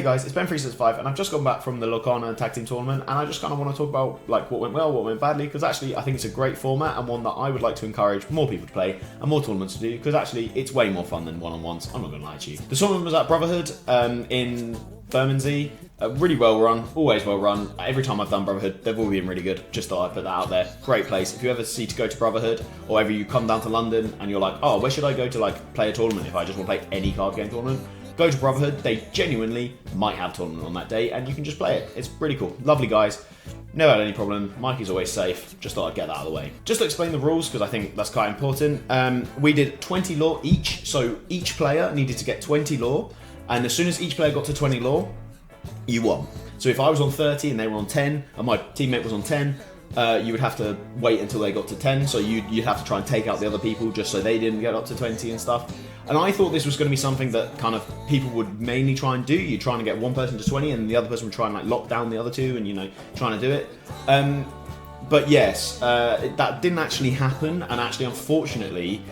Hey guys, it's Ben365 and I've just gone back from the Lorcana Tag Team Tournament, and I just kind of want to talk about like what went well, what went badly, because actually I think it's a great format and one that I would like to encourage more people to play and more tournaments to do, because actually it's way more fun than one-on-ones. I'm not going to lie to you. The tournament was at Brotherhood in Bermondsey. Really well run, always well run. Every time I've done Brotherhood, they've all been really good. Just thought I'd put that out there. Great place. If you ever see to go to Brotherhood, or ever you come down to London and you're like, oh, where should I go to like play a tournament if I just want to play any card game tournament? Go to Brotherhood. They genuinely might have a tournament on that day and you can just play it. It's really cool. Lovely guys. Never had any problem. Mikey's always safe. Just thought I'd get that out of the way. Just to explain the rules, because I think that's quite important. We did 20 lore each, so each player needed to get 20 lore, and as soon as each player got to 20 lore, you won. So if I was on 30 and they were on 10, and my teammate was on 10, you would have to wait until they got to 10, so you'd have to try and take out the other people just so they didn't get up to 20 and stuff. And I thought this was going to be something that kind of people would mainly try and do. You're trying to get one person to 20 and the other person would try and like lock down the other two and, you know, trying to do it. But yes, that didn't actually happen, and actually unfortunately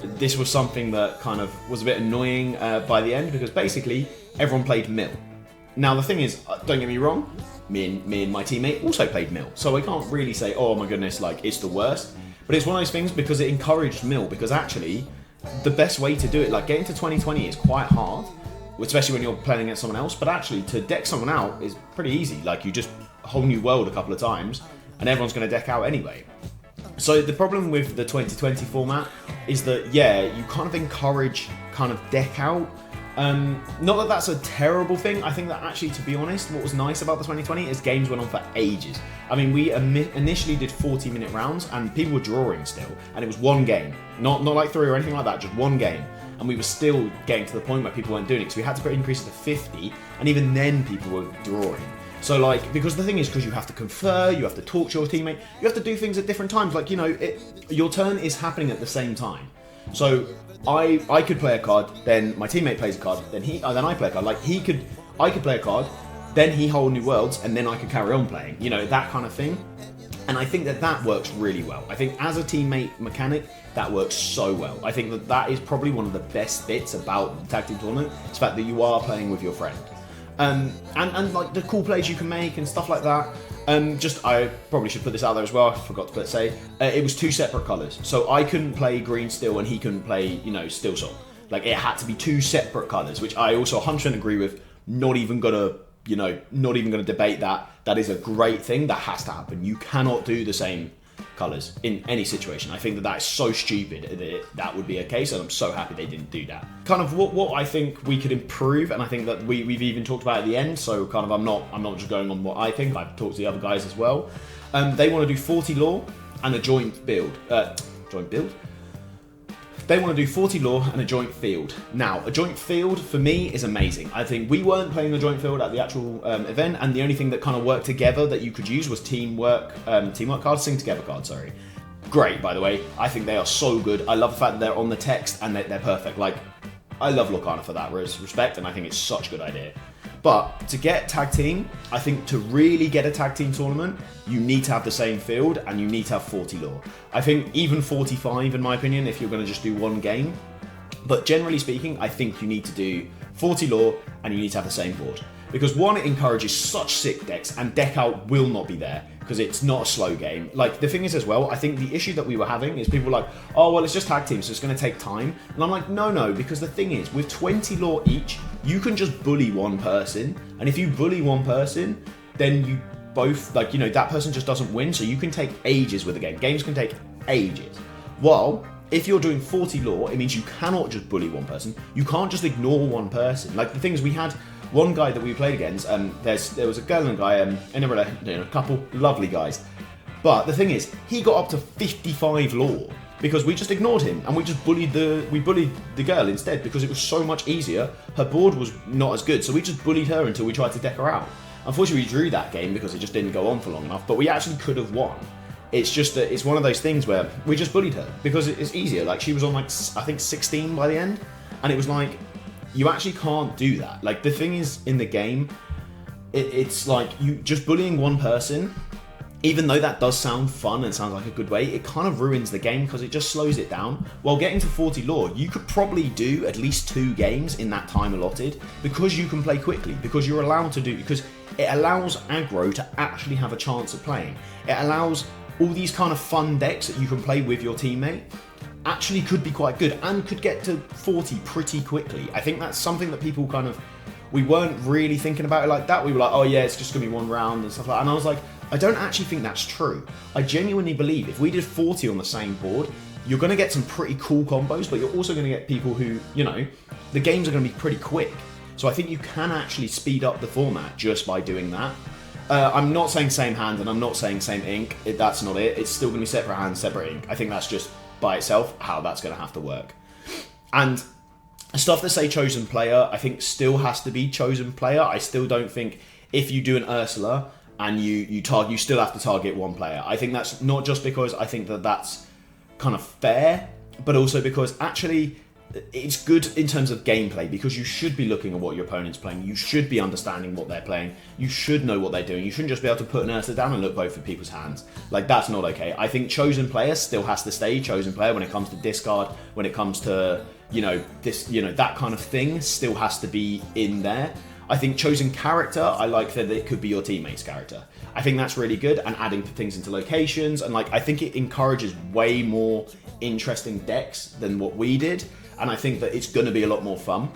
this was something that kind of was a bit annoying by the end, because basically everyone played mill. Now the thing is, don't get me wrong, me and my teammate also played mill, so I can't really say, oh my goodness, like it's the worst. But it's one of those things because it encouraged mill, because actually the best way to do it, like getting to 2020 is quite hard, especially when you're playing against someone else, but actually to deck someone out is pretty easy. Like you just whole new world a couple of times and everyone's going to deck out anyway. So the problem with the 2020 format is that, yeah, you kind of encourage kind of deck out. Not that that's a terrible thing. I think that actually, to be honest, what was nice about the 2020 is games went on for ages. I mean, we initially did 40-minute rounds and people were drawing still, and it was one game, not like 3 or anything like that, just one game. And we were still getting to the point where people weren't doing it, so we had to increase it to 50, and even then people were drawing. So like, because the thing is, because you have to confer, you have to talk to your teammate, you have to do things at different times. Like, you know, your turn is happening at the same time. So I could play a card, then my teammate plays a card, then I play a card. Like I could play a card, then he hold new worlds, and then I could carry on playing. You know, that kind of thing. And I think that works really well. I think as a teammate mechanic, that works so well. I think that is probably one of the best bits about the Tag Team Tournament, is the fact that you are playing with your friend. And like the cool plays you can make and stuff like that. I probably should put this out there as well. I forgot to say it was 2 separate colours, so I couldn't play green steel and he couldn't play, you know, steel salt. Like it had to be 2 separate colours, which I also 100% agree with. Not even gonna debate that. That is a great thing that has to happen. You cannot do the same colours in any situation. I think that is so stupid that would be a case, and I'm so happy they didn't do that. Kind of what I think we could improve, and I think that we've even talked about at the end, so kind of I'm not just going on what I think, I've talked to the other guys as well. They want to do 40 lore and a joint build. They want to do 40 lore and a joint field. Now, a joint field for me is amazing. I think we weren't playing the joint field at the actual event, and the only thing that kind of worked together that you could use was teamwork cards, sing together cards, sorry. Great, by the way. I think they are so good. I love the fact that they're on the text and they're perfect. Like, I love Lorcana for that respect, and I think it's such a good idea. But to get tag team, I think to really get a tag team tournament, you need to have the same field and you need to have 40 lore. I think even 45 in my opinion, if you're going to just do one game. But generally speaking, I think you need to do 40 lore and you need to have the same board. Because one, it encourages such sick decks, and deck out will not be there because it's not a slow game. Like the thing is as well, I think the issue that we were having is people were like, oh well, it's just tag team, so it's going to take time. And I'm like, no, because the thing is, with 20 lore each, you can just bully one person, and if you bully one person, then you both, like, you know, that person just doesn't win, so you can take ages with the game. Games can take ages. While if you're doing 40 lore, it means you cannot just bully one person. You can't just ignore one person. Like the thing is, we had one guy that we played against, there was a girl and a guy in a couple, lovely guys. But the thing is, he got up to 55 lore because we just ignored him and we just bullied the girl instead, because it was so much easier. Her board was not as good, so we just bullied her until we tried to deck her out. Unfortunately, we drew that game because it just didn't go on for long enough, but we actually could have won. It's just that it's one of those things where we just bullied her because it's easier. Like she was on like, I think 16 by the end, and it was like, you actually can't do that. Like the thing is, in the game, it's like you just bullying one person even though that does sound fun and sounds like a good way, it kind of ruins the game because it just slows it down. While getting to 40 lore, you could probably do at least 2 games in that time allotted because you can play quickly, because you're allowed to do, because it allows aggro to actually have a chance of playing. It allows all these kind of fun decks that you can play with your teammate actually could be quite good and could get to 40 pretty quickly. I think that's something that people kind of, we weren't really thinking about it like that. We were like, oh yeah, it's just gonna be 1 round and stuff like that. And I was like, I don't actually think that's true. I genuinely believe if we did 40 on the same board, you're going to get some pretty cool combos, but you're also going to get people who, you know, the games are going to be pretty quick. So I think you can actually speed up the format just by doing that. I'm not saying same hand and I'm not saying same ink. That's not it. It's still going to be separate hand, separate ink. I think that's just by itself how that's going to have to work. And stuff that say chosen player, I think still has to be chosen player. I still don't think if you do an Ursula and you still have to target 1 player. I think that's not just because I think that that's kind of fair, but also because actually it's good in terms of gameplay, because you should be looking at what your opponent's playing. You should be understanding what they're playing. You should know what they're doing. You shouldn't just be able to put an Ursa down and look both of people's hands. Like, that's not okay. I think chosen player still has to stay chosen player when it comes to discard, when it comes to, you know, this, you know, that kind of thing still has to be in there. I think chosen character, I like that it could be your teammate's character. I think that's really good, and adding things into locations, and like I think it encourages way more interesting decks than what we did, and I think that it's going to be a lot more fun.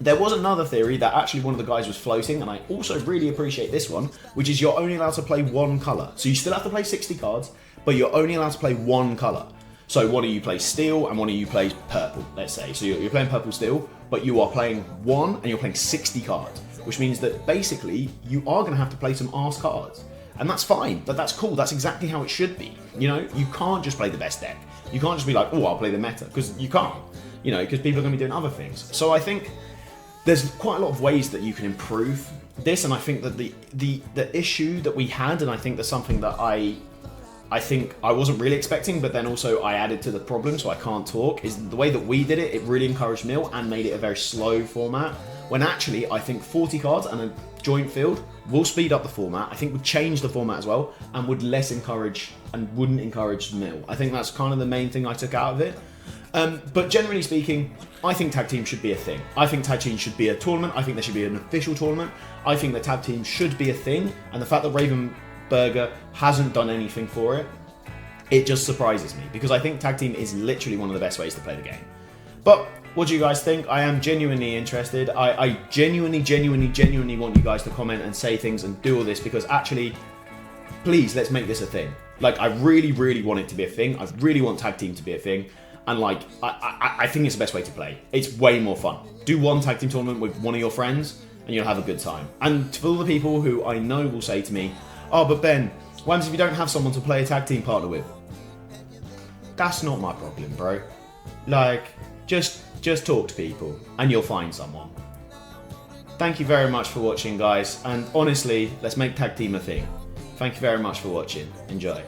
There was another theory that actually one of the guys was floating, and I also really appreciate this one, which is you're only allowed to play 1 colour. So you still have to play 60 cards, but you're only allowed to play 1 colour. So one of you plays steel and one of you plays purple, let's say. So you're playing purple steel, but you are playing 1 and you're playing 60 cards, which means that basically you are going to have to play some arse cards. And that's fine, but that's cool. That's exactly how it should be. You know, you can't just play the best deck. You can't just be like, oh, I'll play the meta, because you can't, you know, because people are going to be doing other things. So I think there's quite a lot of ways that you can improve this, and I think that the issue that we had, and I think there's something that I think I wasn't really expecting, but then also I added to the problem, so I can't talk, is the way that we did it. It really encouraged mill and made it a very slow format, when actually I think 40 cards and a joint field will speed up the format. I think would change the format as well, and would less encourage and wouldn't encourage mill. I think that's kind of the main thing I took out of it. But generally speaking, I think tag team should be a thing. I think tag team should be a tournament. I think there should be an official tournament. I think that tag team should be a thing, and the fact that Ravenberger hasn't done anything for it, it just surprises me, because I think tag team is literally one of the best ways to play the game. But what do you guys think? I am genuinely interested. I genuinely want you guys to comment and say things and do all this, because actually, please, let's make this a thing. Like, I really want it to be a thing. I really want tag team to be a thing. And like, I think it's the best way to play. It's way more fun. Do 1 tag team tournament with one of your friends and you'll have a good time. And for all the people who I know will say to me, oh, but Ben, what happens if you don't have someone to play a tag team partner with? That's not my problem, bro. Like, just talk to people and you'll find someone. Thank you very much for watching, guys. And honestly, let's make tag team a thing. Thank you very much for watching. Enjoy.